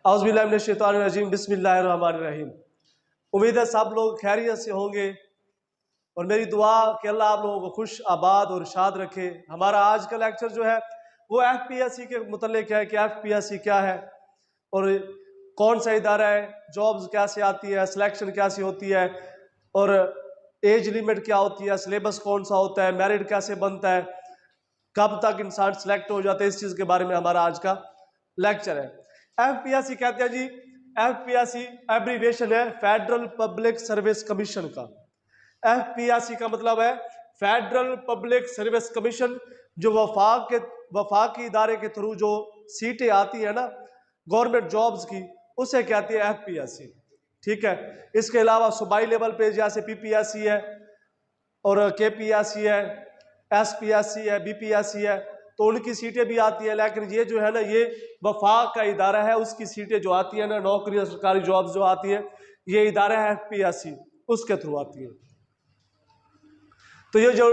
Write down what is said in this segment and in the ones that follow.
औज़ुबिल्लाहि बिस्मिल्लाहिर्रहमानिर्रहीम। उम्मीद है सब लोग खैरियत से होंगे और मेरी दुआ कि अल्लाह आप लोगों को खुश आबाद और शाद रखे। हमारा आज का लेक्चर जो है वो FPSC के मुतल्लिक है कि FPSC क्या है और कौन सा इदारा है, जॉब्स कैसे आती है, सिलेक्शन कैसे होती है और एज लिमिट क्या होती है, सिलेबस कौन सा होता है, मेरिट कैसे बनता है, कब तक इंसान सेलेक्ट हो जाता है, इस चीज़ के बारे में हमारा आज का लेक्चर है। FPSC कहते हैं जी, FPSC एब्रीविएशन है फेडरल पब्लिक सर्विस कमीशन का। FPSC का मतलब है फेडरल पब्लिक सर्विस कमीशन, जो वफाकी इदारे के थ्रू जो सीटें आती है ना गवर्नमेंट जॉब्स की, उसे कहती है FPSC। ठीक है, इसके अलावा सूबाई लेवल पे जैसे PPSC है और KPSC है, SPSC है, BPSC है, तो उनकी सीटें भी आती है। लेकिन ये जो है ना, ये वफाक का इदारा है, उसकी सीटें जो आती है ना, नौकरी और सरकारी जॉब्स जो आती है, ये इदारा है FPSC, उसके थ्रू आती है। तो ये जो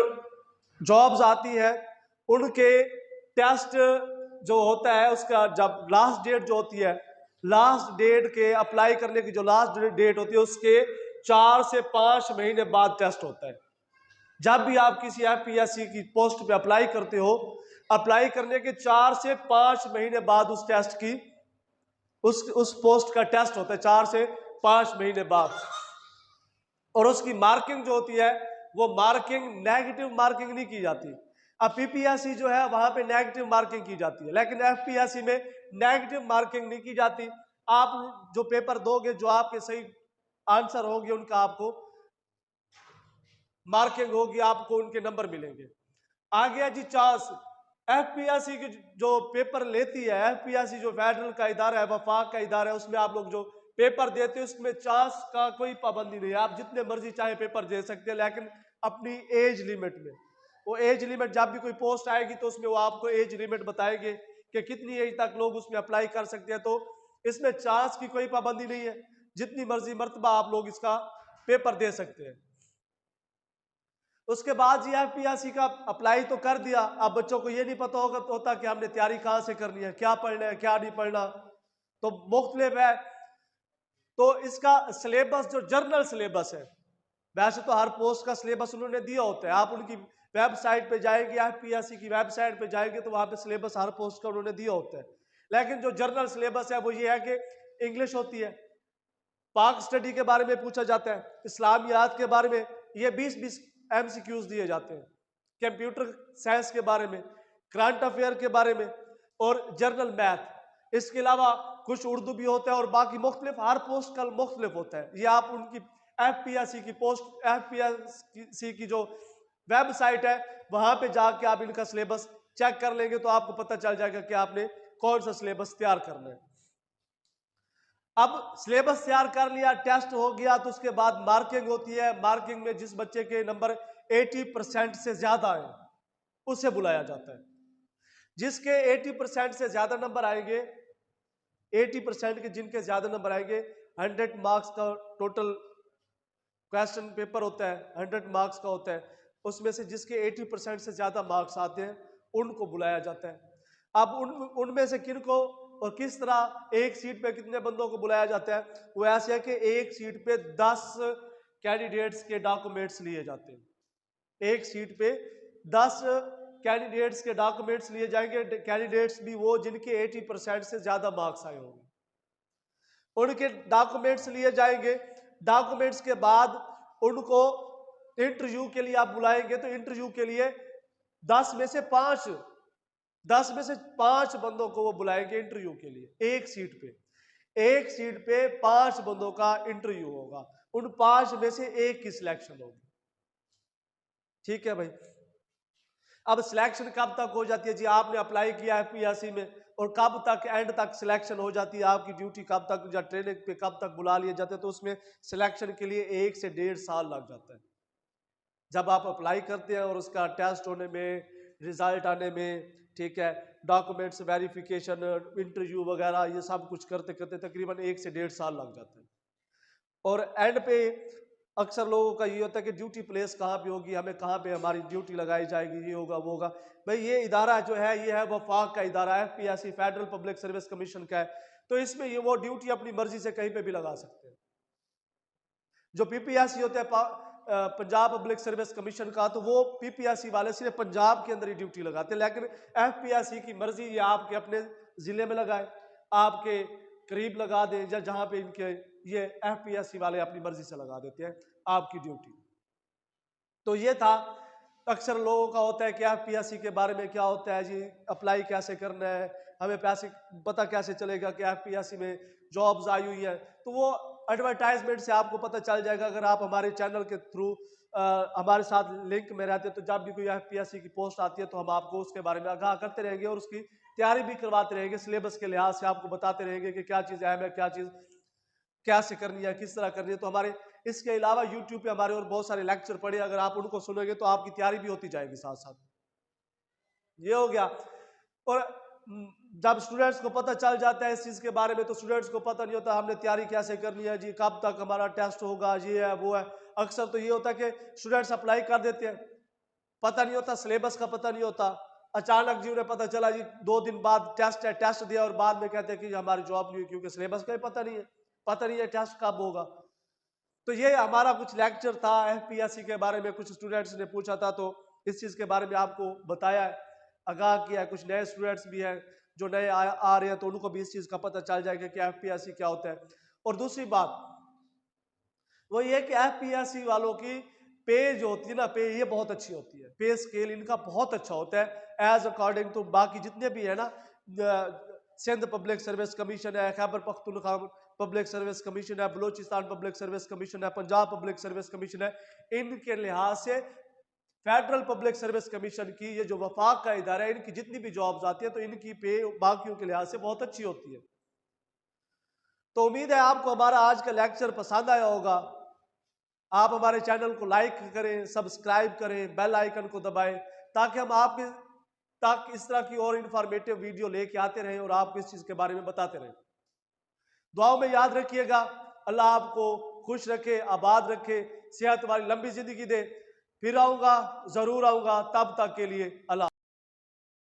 जॉब्स आती है उनके टेस्ट जो होता है, उसका जब लास्ट डेट जो होती है, लास्ट डेट के अप्लाई करने की जो लास्ट डेट होती है, उसके 4 से 5 महीने बाद टेस्ट होता है। जब भी आप किसी FPSC की पोस्ट पे अप्लाई करते हो, अप्लाई करने के 4 से 5 महीने बाद उस टेस्ट की उस पोस्ट का टेस्ट होता है 4 से 5 महीने बाद। और उसकी मार्किंग जो होती है वो मार्किंग नेगेटिव मार्किंग नहीं की जाती। अब PPSC जो है वहां पे नेगेटिव मार्किंग की जाती है, लेकिन FPSC में नेगेटिव मार्किंग नहीं की जाती। आप जो पेपर दोगे, जो आपके सही आंसर होंगे, उनका आपको मार्किंग होगी, आपको उनके नंबर मिलेंगे। आ गया जी चांस। FPSC की जो पेपर लेती है, FPSC जो फेडरल का इदारा है, वफाक का इदारा है, उसमें आप लोग जो पेपर देते हो, उसमें चांस का कोई पाबंदी नहीं है। आप जितने मर्जी चाहे पेपर दे सकते हैं, लेकिन अपनी एज लिमिट में। वो एज लिमिट जब भी कोई पोस्ट आएगी तो उसमें वो आपको एज लिमिट बताएंगे कि कितनी एज तक लोग उसमें अप्लाई कर सकते हैं। तो इसमें चांस की कोई पाबंदी नहीं है, जितनी मर्जी मर्तबा आप लोग इसका पेपर दे सकते हैं। उसके बाद जी FPSC का अप्लाई तो कर दिया। अब बच्चों को ये नहीं पता होता कि हमने तैयारी कहाँ से करनी है, क्या पढ़ना है, क्या नहीं पढ़ना, तो मुख्तलिफ है। तो इसका सिलेबस जो जर्नल सिलेबस है, वैसे तो हर पोस्ट का सिलेबस उन्होंने दिया होता है। आप उनकी वेबसाइट पे जाएंगे, FPSC की वेबसाइट पे जाएंगे तो वहां पे सिलेबस हर पोस्ट का उन्होंने दिया होता है। लेकिन जो जर्नल सिलेबस है वो ये है कि इंग्लिश होती है, पाक स्टडी के बारे में पूछा जाता है, इस्लामियात के बारे में ये 20-20 MCQs दिए जाते हैं, कंप्यूटर साइंस के बारे में, करंट अफेयर के बारे में और जनरल मैथ। इसके अलावा कुछ उर्दू भी होता है और बाकी मुख्तलिफ, हर पोस्ट का मुख्तलिफ होता है। ये आप उनकी FPSC की पोस्ट, FPSC की जो वेबसाइट है, वहां पे जाके आप इनका सिलेबस चेक कर लेंगे तो आपको पता चल जाएगा कि आपने कौन सा सिलेबस तैयार करना है। अब सिलेबस तैयार कर लिया, टेस्ट हो गया, तो उसके बाद मार्किंग होती है। मार्किंग में जिस बच्चे के नंबर 80% से ज्यादा है उसे बुलाया जाता है। जिसके 80% से ज्यादा नंबर आएंगे, 80% के जिनके ज्यादा नंबर आएंगे, 100 मार्क्स का टोटल क्वेश्चन पेपर होता है, 100 मार्क्स का होता है। उसमें से जिसके 80% से ज्यादा मार्क्स आते हैं उनको बुलाया जाता है। अब उनमें से किन को और किस तरह एक सीट पे कितने बंदों को बुलाया जाता है, वो ऐसे है कि एक सीट पे 10 कैंडिडेट्स के डॉक्यूमेंट्स लिए जाते हैं। एक सीट पे 10 कैंडिडेट्स के डॉक्यूमेंट्स लिए जाएंगे। कैंडिडेट्स भी वो जिनके 80% से ज्यादा मार्क्स आए होंगे, उनके डॉक्यूमेंट्स लिए जाएंगे। डॉक्यूमेंट्स के बाद उनको इंटरव्यू के लिए आप बुलाएंगे, तो इंटरव्यू के लिए 10 में से 5 बंदों को वो बुलाएंगे इंटरव्यू के लिए। एक सीट पे 5 बंदों का इंटरव्यू होगा, उन 5 में से एक की सिलेक्शन होगी। ठीक है भाई। अब सिलेक्शन कब तक हो जाती है जी, आपने अप्लाई किया FPSC में और कब तक एंड तक सिलेक्शन हो जाती है, आपकी ड्यूटी कब तक या ट्रेनिंग पे कब तक बुला लिए जाते हैं, तो उसमें सिलेक्शन के लिए 1 से 1.5 साल लग जाता है। जब आप अप्लाई करते हैं और उसका टेस्ट होने में, रिजल्ट आने में, ठीक है, डॉक्यूमेंट्स वेरिफिकेशन, इंटरव्यू वगैरह, ये सब कुछ करते करते तकरीबन 1 से 1.5 साल लग जाता है। और एंड पे अक्सर लोगों का ये होता है कि ड्यूटी प्लेस कहाँ पे होगी, हमें कहाँ पे हमारी ड्यूटी लगाई जाएगी, ये होगा वो होगा। भाई ये इदारा जो है, ये है वफाक का इदारा है, FPSC federal public service commission का है। तो इसमें ये वो ड्यूटी अपनी मर्जी से कहीं पे भी लगा सकते हैं। जो पीपीएससी होते हैं पंजाब पब्लिक सर्विस कमीशन का, तो वो पीपीएससी वाले सिर्फ पंजाब के अंदर ही ड्यूटी लगाते हैं, लेकिन एफपीएससी की मर्जी ये आपके अपने जिले में लगाए, आपके करीब लगा दे, या जहां पे इनके ये एफपीएससी वाले अपनी मर्जी से लगा देते हैं आपकी ड्यूटी। तो ये था। अक्सर लोगों का होता है कि एफपीएससी के बारे में क्या होता है जी, अप्लाई कैसे करना है, हमें पैसे पता कैसे चलेगा कि एफपीएससी में जॉब्स आई हुई है। तो वो एडवर्टाइजमेंट से आपको पता चल जाएगा अगर आप हमारे चैनल के थ्रू हमारे साथ लिंक में रहते हैं। तो जब भी कोई एफपीएससी की पोस्ट आती है तो हम आपको उसके बारे में आगाह करते रहेंगे और उसकी तैयारी भी करवाते रहेंगे, सिलेबस के लिहाज से आपको बताते रहेंगे कि क्या चीज़ अहम है, क्या चीज़ कैसे करनी है, किस तरह करनी है। तो हमारे इसके अलावा यूट्यूब पे हमारे और बहुत सारे लेक्चर पड़े, अगर आप उनको सुनोगे तो आपकी तैयारी भी होती जाएगी साथ साथ। ये हो गया। और जब स्टूडेंट्स को पता चल जाता है इस चीज़ के बारे में, तो स्टूडेंट्स को पता नहीं होता हमने तैयारी कैसे करनी है जी, कब तक हमारा टेस्ट होगा, ये है वो है। अक्सर तो ये होता है कि स्टूडेंट्स अप्लाई कर देते हैं, पता नहीं होता, सिलेबस का पता नहीं होता। अचानक जी उन्हें पता चला जी 2 दिन बाद टेस्ट है, टेस्ट दिया और बाद में कहते हैं कि हमारी जॉब नहीं हुई, क्योंकि सिलेबस का ही पता नहीं है, पता नहीं है टेस्ट कब होगा। तो ये हमारा कुछ लेक्चर था एफपीएससी के बारे में, कुछ स्टूडेंट्स ने पूछा था तो इस चीज़ के बारे में आपको बताया है, आगाह किया है। कुछ नए स्टूडेंट्स भी हैं जो नए आ रहे हैं, तो उनको भी इस चीज़ का पता चल जाएगा कि एफपीएससी क्या होता है। और दूसरी बात वो ये कि एफपीएससी वालों की पे जो होती है ना, पे ये बहुत अच्छी होती है, पे स्केल इनका बहुत अच्छा होता है एज अकॉर्डिंग टू बाकी जितने भी है ना, सिंध पब्लिक सर्विस कमीशन है, Khyber Pakhtunkhwa public service commission है, बलूचिस्तान पब्लिक सर्विस कमीशन है, पंजाब पब्लिक सर्विस कमीशन है, इनके लिहाज से फेडरल पब्लिक सर्विस कमीशन की ये जो वफाक का इदारा है, इनकी जितनी भी जॉब्स आती है तो इनकी पे बाकियों के लिहाज से बहुत अच्छी होती है। तो उम्मीद है आपको हमारा आज का लेक्चर पसंद आया होगा। आप हमारे चैनल को लाइक करें, सब्सक्राइब करें, बेल आइकन को दबाएं, ताकि हम आपके तक इस तरह की और इंफॉर्मेटिव वीडियो लेके आते रहें और आपको इस चीज़ के बारे में बताते रहें। दुआओं में याद रखिएगा। अल्लाह आपको खुश रखे, आबाद रखे, सेहत वाली लंबी जिंदगी दे। फिर आऊँगा, ज़रूर आऊँगा, तब तक के लिए अल्लाह।